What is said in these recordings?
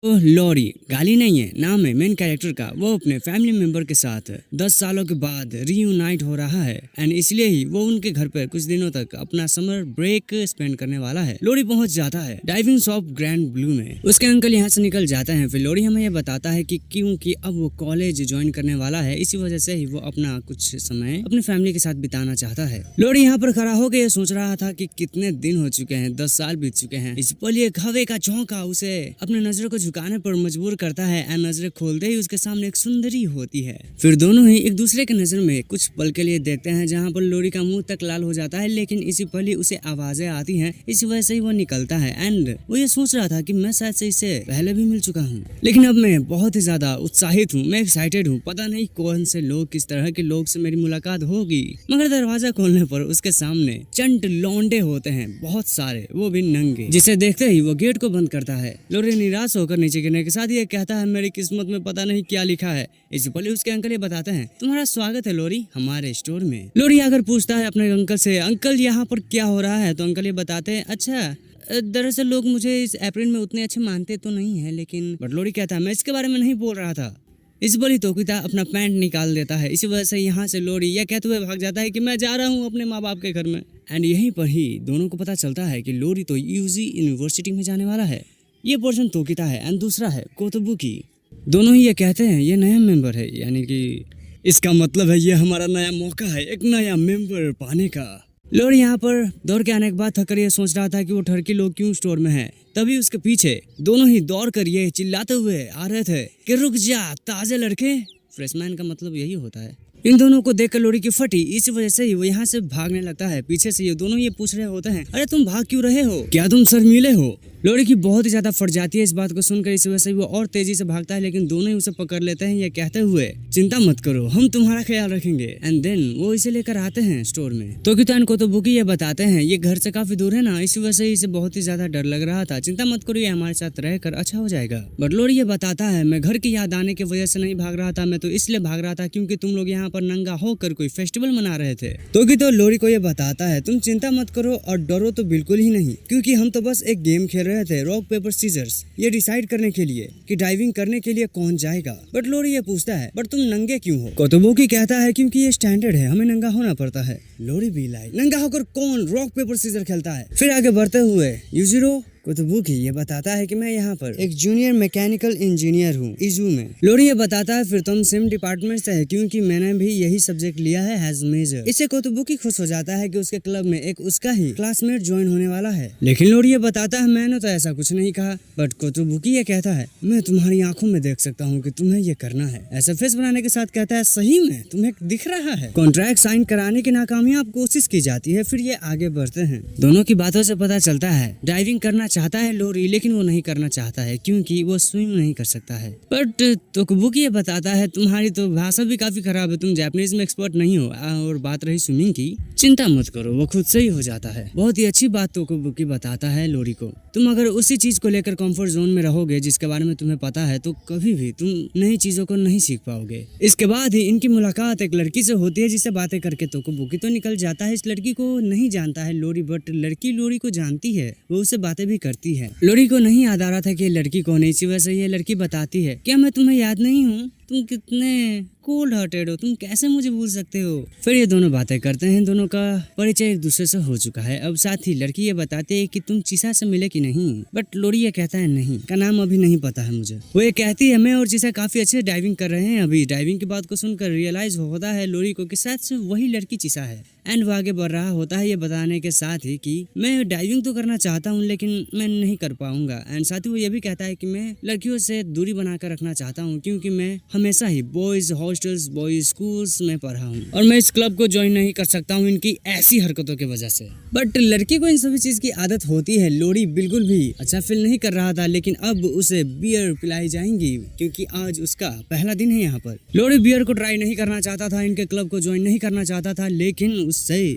Lorry गाली नहीं है, नाम है मेन कैरेक्टर का। वो अपने फैमिली मेंबर के साथ 10 सालों के बाद रीयूनाइट हो रहा है एंड इसलिए ही वो उनके घर पर कुछ दिनों तक अपना समर ब्रेक स्पेंड करने वाला है। लॉरी पहुंच जाता है डाइविंग शॉप ग्रैंड ब्लू में। उसके अंकल यहाँ से निकल जाते हैं। फिर लॉरी हमें ये बताता है कि क्योंकि अब वो कॉलेज ज्वाइन करने वाला है, इसी वजह से ही वो अपना कुछ समय अपनी फैमिली के साथ बिताना चाहता है। लॉरी यहाँ पर खड़ा होकर ये सोच रहा था कि कितने दिन हो चुके हैं, 10 साल बीत चुके हैं। इस पल एक हवे का झोंका उसे अपने नजरों को झुकाने पर मजबूर करता है एंड नजरें खोलते ही उसके सामने एक सुंदरी होती है। फिर दोनों ही एक दूसरे के नजर में कुछ पल के लिए देखते हैं, जहाँ पर लॉरी का मुंह तक लाल हो जाता है, लेकिन इसी पल ही उसे आवाजें आती हैं। इसी वजह से ही वो निकलता है एंड वो ये सोच रहा था कि मैं शायद से इससे पहले भी मिल चुका हूँ, लेकिन अब मैं बहुत ही ज्यादा उत्साहित हूँ, मैं एक्साइटेड हूँ। पता नहीं कौन से लोग, किस तरह के लोग से मेरी मुलाकात होगी। मगर दरवाजा खोलने पर उसके सामने चंट लौंडे होते हैं, बहुत सारे, वो भी नंगे, जिसे देखते ही वो गेट को बंद करता है। लॉरी निराश होकर नीचे गिरने के साथ ये कहता है, मेरी किस्मत में पता नहीं क्या लिखा है। इस पल उसके अंकल ये बताते हैं, तुम्हारा स्वागत है लॉरी हमारे स्टोर में। लॉरी अगर पूछता है अपने अंकल से, अंकल यहाँ पर क्या हो रहा है, तो अंकल ये बताते हैं, अच्छा दरअसल लोग मुझे इस अप्रैल में उतने अच्छे मानते तो नहीं है, लेकिन बट लॉरी कहता है, मैं इसके बारे में नहीं बोल रहा था। इस पर ही तोकिता अपना पैंट निकाल देता है। इसी वजह से यहाँ से लॉरी यह कहते हुए भाग जाता है कि मैं जा रहा हूँ अपने माँ बाप के घर में। एंड यहीं पर ही दोनों को पता चलता है कि लॉरी तो यूजी यूनिवर्सिटी में जाने वाला है। ये पोर्शन तोकिता है एंड दूसरा है कोतोबुकी। दोनों ही ये कहते हैं ये नया मेंबर है, यानी कि इसका मतलब है ये हमारा नया मौका है एक नया मेंबर पाने का। लॉरी यहाँ पर दौड़ के आने के बाद थककर ये सोच रहा था कि वो ठरकी लोग क्यों स्टोर में हैं। तभी उसके पीछे दोनों ही दौड़ कर ये चिल्लाते हुए आ रहे थे कि रुक जा ताजे लड़के। फ्रेशमैन का मतलब यही होता है। इन दोनों को देखकर लॉरी की फटी, इस वजह से ही वो यहाँ से भागने लगता है। पीछे से ये दोनों ये पूछ रहे होते हैं, अरे तुम भाग क्यों रहे हो, क्या तुम शर्मीले हो। लॉरी की बहुत ही ज्यादा फट जाती है इस बात को सुनकर, इस वजह से वो और तेजी से भागता है, लेकिन दोनों ही उसे पकड़ लेते हैं ये कहते हुए, चिंता मत करो हम तुम्हारा ख्याल रखेंगे। एंड देन वो इसे लेकर आते हैं स्टोर में। तोकिता को तो बुकी ये बताते हैं ये घर से काफी दूर है ना, इसी वजह से इसे बहुत ही ज्यादा डर लग रहा था। चिंता मत करो ये हमारे साथ रहकर अच्छा हो जाएगा। बट लॉरी ये बताता है, मैं घर की याद आने की वजह से नहीं भाग रहा था, मैं तो इसलिए भाग रहा था क्योंकि तुम लोग यहाँ पर नंगा होकर कोई फेस्टिवल मना रहे थे। तो लॉरी को ये बताता है, तुम चिंता मत करो और डरो तो बिल्कुल ही नहीं, क्योंकि हम तो बस एक गेम खेल रहे थे, रॉक पेपर सीजर्स, ये डिसाइड करने के लिए कि डाइविंग करने के लिए कौन जाएगा। बट लॉरी ये पूछता है, बट तुम नंगे क्यों हो। कोतोबुकी कहता है क्योंकि ये स्टैंडर्ड है, हमें नंगा होना पड़ता है। लॉरी भी लाइक, नंगा होकर कौन रॉक पेपर सीजर खेलता है। फिर आगे बढ़ते हुए यूजिरो कोतोबुकी ये बताता है कि मैं यहाँ पर एक जूनियर मैकेनिकल इंजीनियर हूँ इजू में। लॉरी ये बताता है, फिर तुम सेम डिपार्टमेंट से है क्योंकि मैंने भी यही सब्जेक्ट लिया है एज मेजर। इससे कोतोबुकी खुश हो जाता है कि उसके क्लब में एक उसका ही क्लासमेट ज्वाइन होने वाला है। लेकिन लॉरी ये बताता है, मैंने तो ऐसा कुछ नहीं कहा। बट कोतोबुकी ये कहता है, मैं तुम्हारी आंखों में देख सकता हूँ कि तुम्हें ये करना है। ऐसा फेस बनाने के साथ कहता है, सही में तुम्हें दिख रहा है। कॉन्ट्रैक्ट साइन कराने की नाकामयाब कोशिश की जाती है। फिर ये आगे बढ़ते हैं। दोनों की बातों से पता चलता है डाइविंग करना चाहता है लॉरी, लेकिन वो नहीं करना चाहता है क्योंकि वो स्विम नहीं कर सकता है। बट तोकुबुकी ये बताता है, तुम्हारी तो भाषा भी काफी खराब है, तुम जापानीज में एक्सपर्ट नहीं हो। और बात रही स्विमिंग की, चिंता मत करो वो खुद से ही हो जाता है। बहुत ही अच्छी बात तोकुबुकी बताता है लॉरी को, तुम अगर उसी चीज को लेकर कंफर्ट जोन में रहोगे जिसके बारे में तुम्हें पता है, तो कभी भी तुम नई चीजों को नहीं सीख पाओगे। इसके बाद ही इनकी मुलाकात एक लड़की से होती है जिससे बातें करके तोकुबुकी तो निकल जाता है। इस लड़की को नहीं जानता है लॉरी, बट लड़की लॉरी को जानती है, वो उससे बातें भी करती है। लॉरी को नहीं याद आ रहा था कि ये लड़की कौन है, इसी वजह से ये लड़की बताती है, क्या मैं तुम्हें याद नहीं हूँ, तुम कितने कोल्ड हार्टेड हो, तुम कैसे मुझे भूल सकते हो। फिर ये दोनों बातें करते हैं, दोनों का परिचय एक दूसरे से हो चुका है। अब साथ ही लड़की ये बताती है कि तुम चिसा से मिले कि नहीं। बट लॉरी ये कहता है, नहीं, का नाम अभी नहीं पता है मुझे। वो ये कहती है, मैं और चिसा काफी अच्छे डाइविंग कर रहे हैं अभी। डाइविंग की बात को सुनकर रियलाइज होता है लॉरी को कि शायद से वही लड़की चिसा है। एंड वो आगे बढ़ रहा होता है ये बताने के साथ ही कि मैं डाइविंग तो करना चाहता हूँ लेकिन मैं नहीं कर पाऊंगा। एंड साथ ही वो ये भी कहता है कि मैं लड़कियों से दूरी बनाकर रखना चाहता हूँ क्योंकि मैं हमेशा ही बॉयज हॉस्टल्स, बॉयज स्कूल्स में पढ़ा हूँ और मैं इस क्लब को ज्वाइन नहीं कर सकता हूँ इनकी ऐसी हरकतों की वजह से। बट लड़की को इन सभी चीज की आदत होती है। लॉरी बिल्कुल भी अच्छा फील नहीं कर रहा था, लेकिन अब उसे बियर पिलाई जाएंगी क्योंकि आज उसका पहला दिन है यहाँ पर। लॉरी बियर को ट्राई नहीं करना चाहता था, इनके क्लब को ज्वाइन नहीं करना चाहता था, लेकिन उससे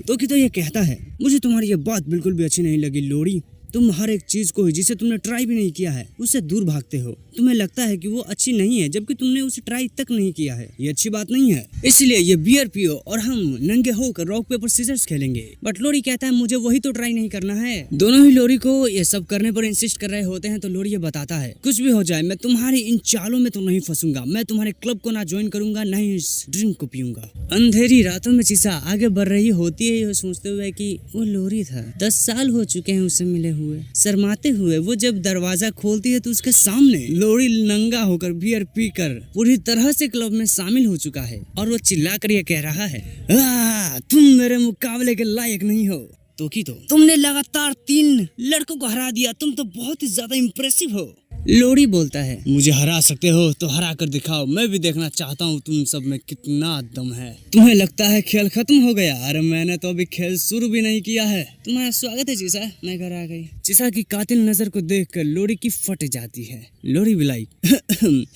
तो ये कहता है, मुझे तुम्हारी ये बात बिल्कुल भी अच्छी नहीं लगी लॉरी, तुम हर एक चीज को जिसे तुमने ट्राई भी नहीं किया है उससे दूर भागते हो। तुम्हें लगता है कि वो अच्छी नहीं है जबकि तुमने उसे ट्राई तक नहीं किया है। ये अच्छी बात नहीं है। इसलिए ये बियर पियो और हम नंगे होकर रॉक पेपर सीजर्स खेलेंगे। बट लोरी कहता है मुझे वही तो ट्राई नहीं करना है। दोनों ही लोरी को ये सब करने पर इंसिस्ट कर रहे होते हैं तो लोरी ये बताता है कुछ भी हो जाए मैं तुम्हारी इन चालों में तो नहीं फंसूंगा। मैं तुम्हारे क्लब को ना ज्वाइन करूंगा ना ही इस ड्रिंक को पीऊंगा। अंधेरी रातों में चीसा आगे बढ़ रही होती है ये सोचते हुए कि वो लोरी था। 10 साल हो चुके हैं उससे मिले हुए। शर्माते हुए वो जब दरवाजा खोलती है तो उसके सामने लोरी नंगा होकर बियर पीकर पूरी तरह से क्लब में शामिल हो चुका है और वो चिल्लाकर ये कह रहा है तुम मेरे मुकाबले के लायक नहीं हो। तो तुमने लगातार 3 लड़कों को हरा दिया। तुम तो बहुत ही ज्यादा इम्प्रेसिव हो। लोरी बोलता है मुझे हरा सकते हो तो हरा कर दिखाओ। मैं भी देखना चाहता हूँ तुम सब में कितना दम है। तुम्हें लगता है खेल खत्म हो गया? अरे मैंने तो अभी खेल शुरू भी नहीं किया है। तुम्हारा स्वागत है चीसा, मैं घर आ गई। चीसा की कातिल नजर को देखकर लोरी की फट जाती है। लोरी भी लाइक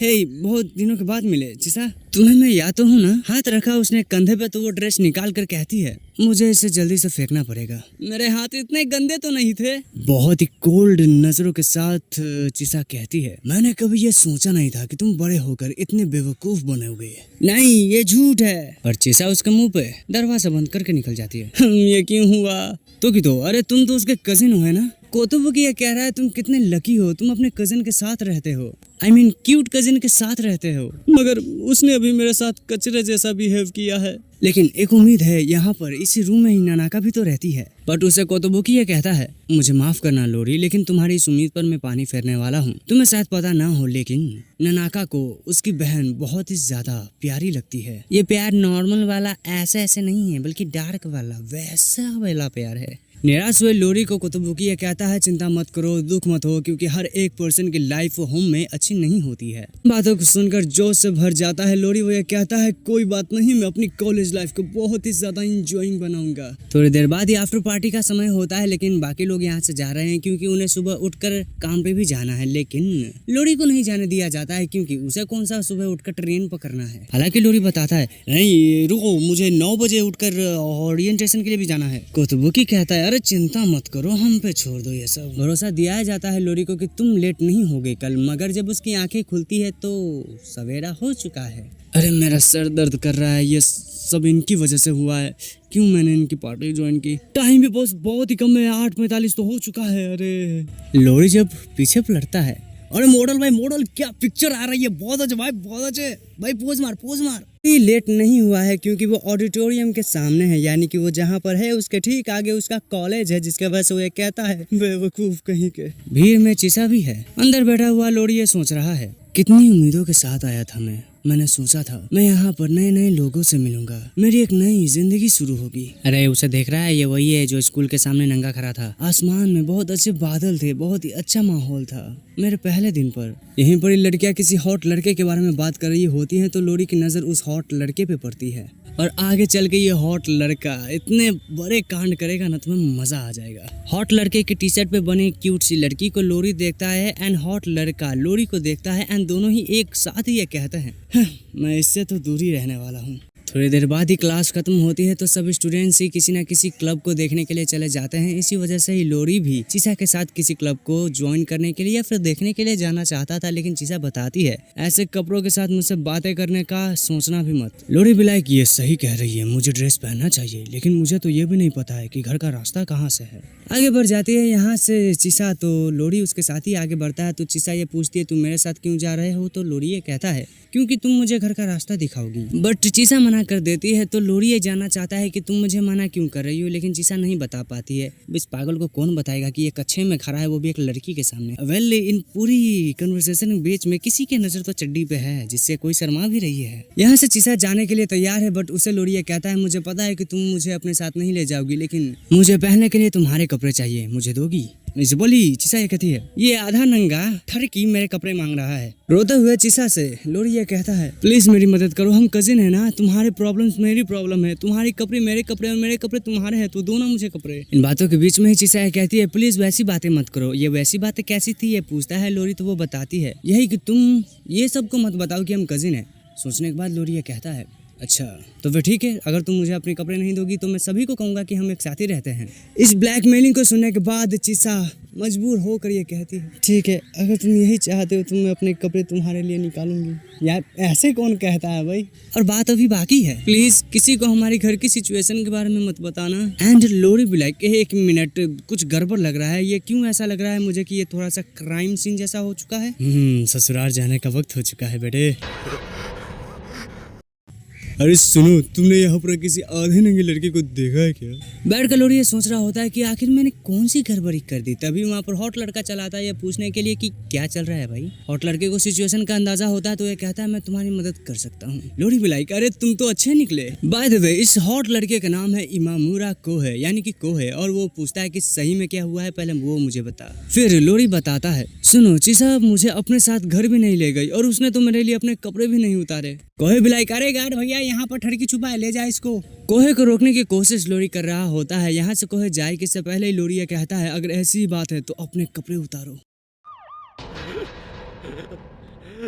हे बहुत दिनों के बाद मिले चीसा। तुम्हें मैं याद तो हूँ ना? हाथ रखा उसने कंधे पे तो वो ड्रेस निकाल कर कहती है मुझे इसे जल्दी से फेंकना पड़ेगा। मेरे हाथ इतने गंदे तो नहीं थे। बहुत ही कोल्ड नजरों के साथ चीसा कहती है मैंने कभी ये सोचा नहीं था कि तुम बड़े होकर इतने बेवकूफ बनोगे। नहीं ये झूठ है। पर चीसा उसके मुंह पे दरवाजा बंद करके निकल जाती है। ये क्यों हुआ? तो अरे तुम तो उसके कजिन हो है ना? कोतुबुकी ये कह रहा है तुम कितने लकी हो, तुम अपने कजिन के साथ रहते हो। I mean, क्यूट कजिन के साथ रहते हो। मगर उसने अभी मेरे साथ कचरे जैसा बिहेव किया है। लेकिन एक उम्मीद है यहाँ पर इसी रूम में ही ननाका भी तो रहती है। बट उसे कोतुबुकी ये कहता है मुझे माफ करना लोरी लेकिन तुम्हारी इस उम्मीद पर मैं पानी फेरने वाला हूँ। तुम्हें शायद पता ना हो लेकिन ननाका को उसकी बहन बहुत ही ज्यादा प्यारी लगती है। ये प्यार नॉर्मल वाला ऐसे नहीं है बल्कि डार्क वाला वैसा वाला प्यार है। निराश हुए लोरी को कोतुबुकी ये कहता है चिंता मत करो, दुख मत हो क्योंकि हर एक पर्सन की लाइफ होम में अच्छी नहीं होती है। बातों को सुनकर जोश से भर जाता है लोरी। वो ये कहता है कोई बात नहीं, मैं अपनी कॉलेज लाइफ को बहुत ही ज्यादा इंजॉइंग बनाऊंगा। थोड़ी देर बाद ही आफ्टर पार्टी का समय होता है लेकिन बाकी लोग यहाँ से जा रहे हैं क्योंकि उन्हें सुबह उठकर काम पे भी जाना है। लेकिन लोरी को नहीं जाने दिया जाता है क्योंकि उसे कौन सा सुबह उठकर ट्रेन पकड़ना है। हालांकि लोरी बताता है नहीं रुको, मुझे 9 बजे उठकर ओरिएंटेशन के लिए भी जाना है। कोतुबुकी कहता है अरे चिंता मत करो, हम पे छोड़ दो ये सब। भरोसा दिया जाता है लोरी को कि तुम लेट नहीं होगे कल। मगर जब उसकी आंखें खुलती है तो सवेरा हो चुका है। अरे मेरा सर दर्द कर रहा है, ये सब इनकी वजह से हुआ है। क्यों मैंने इनकी पार्टी ज्वाइन की? टाइम भी बहुत ही कम है, 8:45 तो हो चुका है। अरे लोरी जब पीछे पलटता है अरे मॉडल भाई मॉडल क्या पिक्चर आ रही है, बहुत अच्छे भाई, बहुत अच्छे भाई, पोज मार। ये लेट नहीं हुआ है क्योंकि वो ऑडिटोरियम के सामने है, यानी कि वो जहाँ पर है उसके ठीक आगे उसका कॉलेज है, जिसके वजह से वो ये कहता है बेवकूफ कहीं के। भीड़ में चीसा भी है। अंदर बैठा हुआ लोरी ये सोच रहा है कितनी उम्मीदों के साथ आया था मैंने सोचा था मैं यहाँ पर नए लोगों से मिलूंगा, मेरी एक नई जिंदगी शुरू होगी। अरे उसे देख रहा है, ये वही है जो स्कूल के सामने नंगा खड़ा था। आसमान में बहुत अच्छे बादल थे, बहुत ही अच्छा माहौल था। मेरे पहले दिन पर यहीं पर लड़कियां किसी हॉट लड़के के बारे में बात कर रही होती हैं तो लोरी की नजर उस हॉट लड़के पे पड़ती है और आगे चल के ये हॉट लड़का इतने बड़े कांड करेगा ना तुम्हें मजा आ जाएगा। हॉट लड़के की टी शर्ट पे बनी क्यूट सी लड़की को लोरी देखता है एंड हॉट लड़का लोरी को देखता है एंड दोनों ही एक साथ ही ये कहते हैं मैं इससे तो दूर ही रहने वाला हूँ। थोड़ी देर बाद ही क्लास खत्म होती है तो सब स्टूडेंट्स ही किसी न किसी क्लब को देखने के लिए चले जाते हैं। इसी वजह से ही लोरी भी चीसा के साथ किसी क्लब को ज्वाइन करने के लिए या फिर देखने के लिए जाना चाहता था, लेकिन चीसा बताती है ऐसे कपड़ों के साथ मुझसे बातें करने का सोचना भी मत। लोरी भी लाइक ये सही कह रही है, मुझे ड्रेस पहनना चाहिए लेकिन मुझे तो ये भी नहीं पता है कि घर का रास्ता कहाँ से है। आगे बढ़ जाती है यहाँ से चीसा, तो लोरी उसके साथ ही आगे बढ़ता है। तो चीसा ये पूछती है तुम मेरे साथ क्यों जा रहे हो? तो लोरी ये कहता है क्योंकि तुम मुझे घर का रास्ता दिखाओगी। बट चीसा मना कर देती है। तो लोरी ये जानना चाहता है कि तुम मुझे मना क्यों कर रही हो, लेकिन चीसा नहीं बता पाती है। इस पागल को कौन बताएगा कि ये कच्छे में खड़ा है, वो भी एक लड़की के सामने। वेल इन पूरी कन्वर्सेशन के बीच में किसी की नजर तो चड्डी पे है जिससे कोई शर्मा भी रही है। यहाँ से चीसा जाने के लिए तैयार है बट उसे लोरी ये कहता है मुझे पता है कि तुम मुझे अपने साथ नहीं ले जाओगी, लेकिन मुझे पहनने के लिए तुम्हारे कपड़े चाहिए, मुझे दोगी? बोली चीसा ये कहती है ये आधा नंगा ठरकी मेरे कपड़े मांग रहा है। रोते हुए चीसा से लोरी ये कहता है प्लीज मेरी मदद करो, हम कजिन है ना, तुम्हारे प्रॉब्लम्स मेरी प्रॉब्लम है, तुम्हारे कपड़े मेरे कपड़े और मेरे कपड़े तुम्हारे हैं तो दो ना मुझे कपड़े। इन बातों के बीच में ही चीसा ये कहती है प्लीज वैसी बातें मत करो। ये वैसी बातें कैसी थी ये पूछता है लोरी, तो वो बताती है यही कि तुम ये सबको मत बताओ कि हम कजिन है। सोचने के बाद लोरी ये कहता है अच्छा तो फिर ठीक है, अगर तुम मुझे अपने कपड़े नहीं दोगी तो मैं सभी को कहूंगा कि हम एक साथ ही रहते हैं। इस ब्लैकमेलिंग को सुनने के बाद चीसा मजबूर होकर ये कहती है, ठीक है अगर तुम यही चाहते हो तो मैं अपने कपड़े तुम्हारे लिए निकालूंगी। यार ऐसे कौन कहता है भाई, और बात अभी बाकी है, प्लीज किसी को हमारे घर की सिचुएशन के बारे में मत बताना। एंड लोरी भी लाइक, एक मिनट कुछ गड़बड़ लग रहा है, ये क्यों ऐसा लग रहा है मुझे कि ये थोड़ा सा क्राइम सीन जैसा हो चुका है। ससुराल जाने का वक्त हो चुका है बेटे। अरे सुनो, तुमने यहाँ पर किसी आधे नंगे लड़के को देखा है क्या? बैठ कर लोरी ये सोच रहा होता है कि आखिर मैंने कौन सी गड़बड़ी कर दी। तभी वहाँ पर हॉट लड़का चला आता है ये पूछने के लिए कि क्या चल रहा है भाई। हॉट लड़के को सिचुएशन का अंदाजा होता है तो ये कहता है मैं तुम्हारी मदद कर सकता हूँ। लोरी भी लाइक, अरे तुम तो अच्छे निकले। बाय द वे इस हॉट लड़के का नाम है इमामुरा कोहे यानी कि कोहे, और वो पूछता है कि सही में क्या हुआ है पहले वो मुझे बता। फिर लोरी बताता है, सुनो चीसा मुझे अपने साथ घर भी नहीं ले गई और उसने तो मेरे लिए अपने कपड़े भी नहीं उतारे। कोहे भी लाइक, अरे गार्ड भैया यहाँ पर ठड़की छुपा है, ले जा इसको। कोहे को रोकने की कोशिश लोरी कर रहा होता है। यहाँ से कोहे जाए कि इससे पहले ही लोरी ये कहता है, अगर ऐसी ही बात है तो अपने कपड़े उतारो।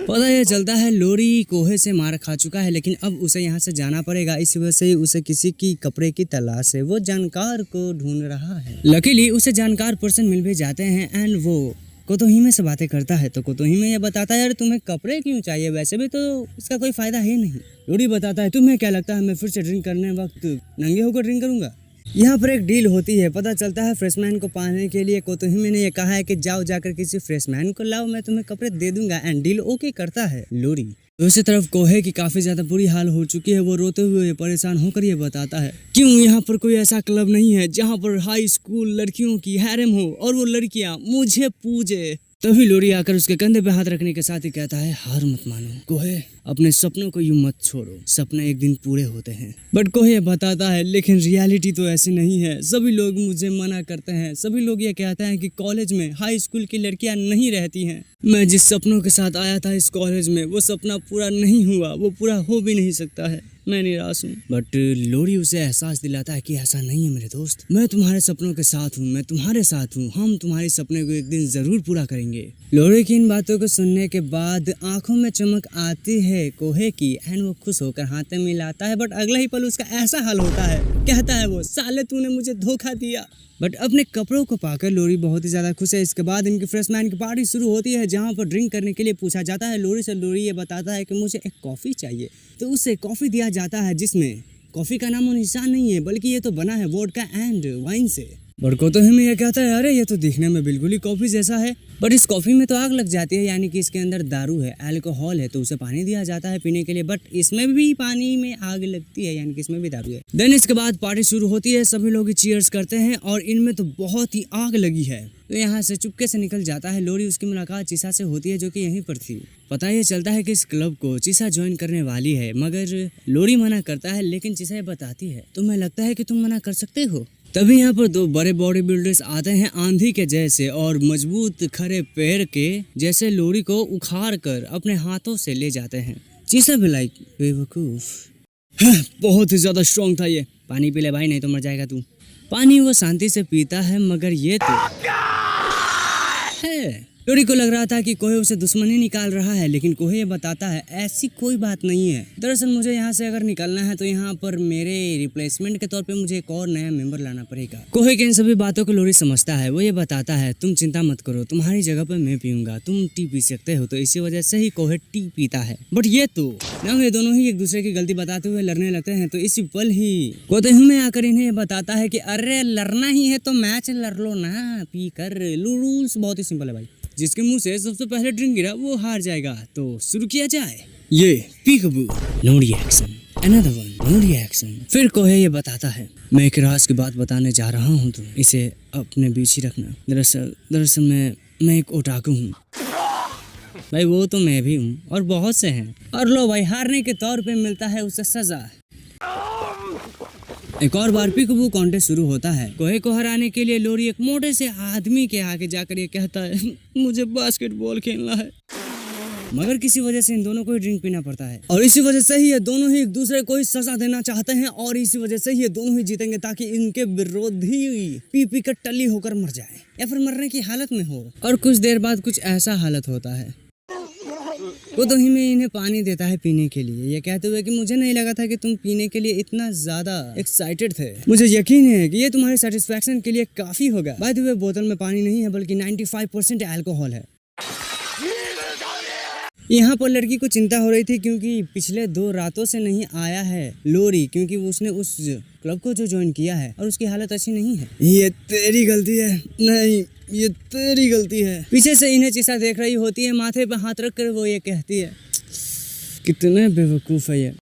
पता यह चलता है लोरी कोहे से मार खा चुका है, लेकिन अब उसे यहाँ से जाना पड़ेगा। इस वजह से उसे किसी की कपड़े की तलाश है, वो जानकार को ढूंढ रहा है। लकीली उसे जानकार पर्सन मिल भी जाते हैं एंड वो कोतोहिमे से बातें करता है। तो कोतोहिमे ये बताता है, यार तुम्हें कपड़े क्यों चाहिए, वैसे भी तो इसका कोई फायदा है नहीं। लोरी बताता है, तुम्हें क्या लगता है मैं फिर से ड्रिंक करने वक्त नंगे होकर ड्रिंक करूंगा? यहाँ पर एक डील होती है। पता चलता है फ्रेशमैन को पाने के लिए कोतोहिमे ने ये कहा है कि जाओ जाकर किसी फ्रेशमैन को लाओ, मैं तुम्हें कपड़े दे दूंगा। एंड डील ओके करता है लोरी। दूसरी तरफ कोहे की काफी ज्यादा बुरी हाल हो चुकी है। वो रोते हुए परेशान होकर ये बताता है, क्यों यहाँ पर कोई ऐसा क्लब नहीं है जहाँ पर हाई स्कूल लड़कियों की हैरम हो और वो लड़कियाँ मुझे पूजे। तभी लोरी आकर उसके कंधे पे हाथ रखने के साथ ही कहता है, हार मत मानो कोहे, अपने सपनों को यूं मत छोड़ो, सपने एक दिन पूरे होते हैं। बट कोहे बताता है, लेकिन रियलिटी तो ऐसी नहीं है। सभी लोग मुझे मना करते हैं, सभी लोग ये कहते हैं कि कॉलेज में हाई स्कूल की लड़कियां नहीं रहती हैं। मैं जिस सपनों के साथ आया था इस कॉलेज में वो सपना पूरा नहीं हुआ, वो पूरा हो भी नहीं सकता है। मैं निराश हूँ। बट लोरी उसे एहसास दिलाता है कि ऐसा नहीं है मेरे दोस्त, मैं तुम्हारे सपनों के साथ हूँ, मैं तुम्हारे साथ हूँ, हम तुम्हारे सपने को एक दिन जरूर पूरा करेंगे। लोरी की इन बातों को सुनने के बाद आंखों में चमक आती है कोहे की एंड वो खुश होकर हाथ मिलाता है। बट अगला ही पल उसका ऐसा हाल होता है, कहता है वो, साले तूने मुझे धोखा दिया। बट अपने कपड़ों को पाकर लोरी बहुत ही ज्यादा खुश है। इसके बाद इनकी फ्रेशमैन की पार्टी शुरू होती है जहाँ पर ड्रिंक करने के लिए पूछा जाता है लोरी से। लोरी ये बताता है कि मुझे एक कॉफ़ी चाहिए, तो उसे कॉफ़ी दिया जाता है जिसमें कॉफ़ी का नामो निशान नहीं है, बल्कि ये तो बना है वोडका एंड वाइन से। बट कोतोहिमे ये कहता है, अरे ये तो दिखने में बिल्कुल ही कॉफ़ी जैसा है, बट इस कॉफ़ी में तो आग लग जाती है, यानी कि इसके अंदर दारू है, अल्कोहल है, तो उसे पानी दिया जाता है पीने के लिए। बट इसमें भी पानी में आग लगती है, यानी कि इसमें भी दारू है। देन इसके बाद पार्टी शुरू होती है, सभी लोग चीयर्स करते हैं और इनमें तो बहुत ही आग लगी है। तो यहाँ से चुपके से निकल जाता है लोरी। उसकी मुलाकात चीसा से होती है जो कि यहीं पर थी। पता ये चलता है कि इस क्लब को चीसा ज्वाइन करने वाली है, मगर लोरी मना करता है, लेकिन चीसा ये बताती है, तुम्हें लगता है कि तुम मना कर सकते हो? तभी यहाँ पर दो बड़े बॉडी बिल्डर्स आते हैं आंधी के जैसे और मजबूत खड़े पैर के जैसे लोरी को उखाड़ कर अपने हाथों से ले जाते हैं। चीसा भी लाइक, बेवकूफ, बहुत ही ज्यादा स्ट्रॉन्ग था ये, पानी पी ले भाई नहीं तो मर जाएगा तू। पानी वो शांति से पीता है, मगर ये तो है। लोरी को लग रहा था कि कोहे उसे दुश्मनी निकाल रहा है, लेकिन कोहे ये बताता है ऐसी कोई बात नहीं है। दरअसल मुझे यहाँ से अगर निकलना है तो यहाँ पर मेरे रिप्लेसमेंट के तौर पे मुझे एक और नया मेंबर लाना पड़ेगा। कोहे के इन सभी बातों को लोरी समझता है। वो ये बताता है, तुम चिंता मत करो, तुम्हारी जगह पर मैं पीऊंगा, तुम टी पी सकते हो। तो इसी वजह से ही कोहे टी पीता है। बट ये तो ना, ये दोनों ही एक दूसरे की गलती बताते हुए लड़ने लगते हैं। तो इसी पल ही कोतोहिमे आकर इन्हें बताता है कि अरे लड़ना ही है तो मैच लड़ लो ना, पी कर। रूल्स बहुत ही सिंपल है भाई, जिसके मुंह से सबसे पहले ड्रिंक गिरा वो हार जाएगा। तो शुरू किया जाए। ये peekaboo, no reaction, another one, no reaction. फिर कोहे ये बताता है, मैं एक राज की बात बताने जा रहा हूँ, तो इसे अपने बीच ही रखना। दरअसल मैं एक ओटाकू हूँ भाई। वो तो मैं भी हूँ और बहुत से हैं। और लो भाई, हारने के तौर पे मिलता है उसे सजा। एक और बार पीकबू कॉन्टेस्ट शुरू होता है। कोहे को हराने के लिए लोरी एक मोटे से आदमी के आगे जाकर ये कहता है, मुझे बास्केटबॉल खेलना है। मगर किसी वजह से इन दोनों को ही ड्रिंक पीना पड़ता है और इसी वजह से ही ये दोनों ही एक दूसरे को ही सजा देना चाहते हैं और इसी वजह से ही ये दोनों ही जीतेंगे, ताकि इनके विरोधी पी पी कर टल्ली होकर मर जाए या फिर मरने की हालत में हो। और कुछ देर बाद कुछ ऐसा हालत होता है। खुद ही में इन्हें पानी देता है पीने के लिए, ये कहते हुए कि मुझे नहीं लगा था कि तुम पीने के लिए इतना ज्यादा एक्साइटेड थे। मुझे यकीन है कि ये तुम्हारे सेटिस्फैक्शन के लिए काफी होगा। बाय द वे, बोतल में पानी नहीं है बल्कि 95% अल्कोहल है। यहाँ पर लड़की को चिंता हो रही थी क्योंकि पिछले 2 रातों से नहीं आया है लोरी, क्योंकि उसने उस क्लब को जो ज्वाइन किया है और उसकी हालत अच्छी नहीं है। ये तेरी गलती है, नहीं ये तेरी गलती है। पीछे से इन्हें चिसा देख रही होती है, माथे पर हाथ रख कर वो ये कहती है, कितने बेवकूफ है ये।